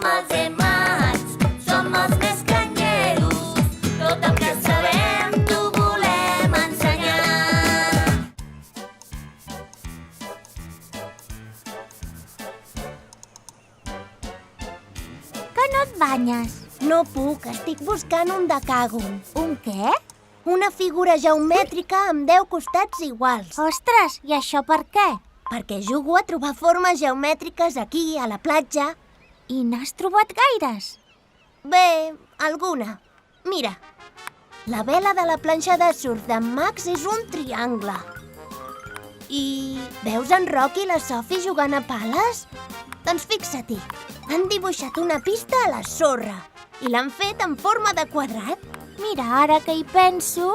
Som els emats, som els més canyeros. Tot el que sabem t'ho volem ensenyar. Que no et banyes? No puc, estic buscant un decàgon. Un què? Una figura geomètrica amb 10 costats iguals. Ostres, i això per què? Perquè jugo a trobar formes geomètriques aquí, a la platja. I n'has trobat gaires? Bé, alguna. Mira, la vela de la planxa de surf d'en Max és un triangle. I veus en Roc i la Sophie jugant a pales? Doncs fixa-t'hi, han dibuixat una pista a la sorra i l'han fet en forma de quadrat. Mira, ara que hi penso...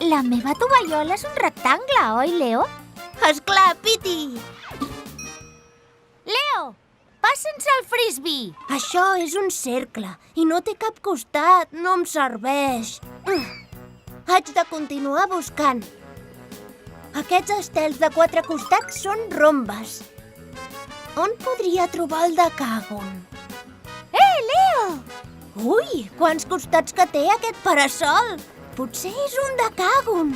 La meva tovallola és un rectangle, oi, Leo? Esclar, Piti! Leo, passa'ns el frisbee! Això és un cercle i no té cap costat, no em serveix. Haig de continuar buscant. Aquests estels de 4 costats són rombes. On podria trobar el decàgon? Leo! Ui, quants costats que té aquest parasol! Potser és un decàgon.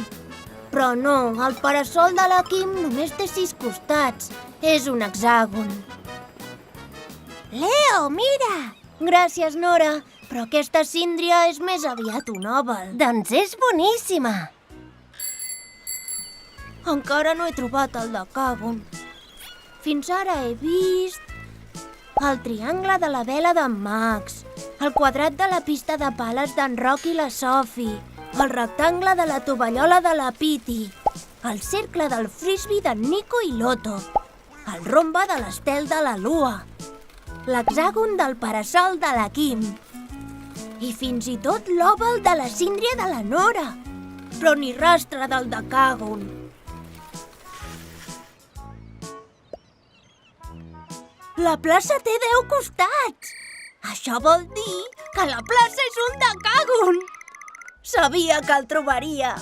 Però no, el parasol de la Kim només té 6 costats. És un hexàgon. Leo, mira! Gràcies, Nora, però aquesta síndria és més aviat un òval. Doncs és boníssima. Encara no he trobat el decàgon. Fins ara he vist el triangle de la vela d'en Max, el quadrat de la pista de pales d'en Roc i la Sophie, el rectangle de la tovallola de la Piti, el cercle del frisbee d'en Nico i l'Otto, el rombe de l'estel de la Lua, l'hexàgon del parasol de la Kim i fins i tot l'òval de la síndria de la Nora, però ni rastre del decàgon. La plaça té 10 costats. Això vol dir que la plaça és un decàgon. Sabia que el trobaria.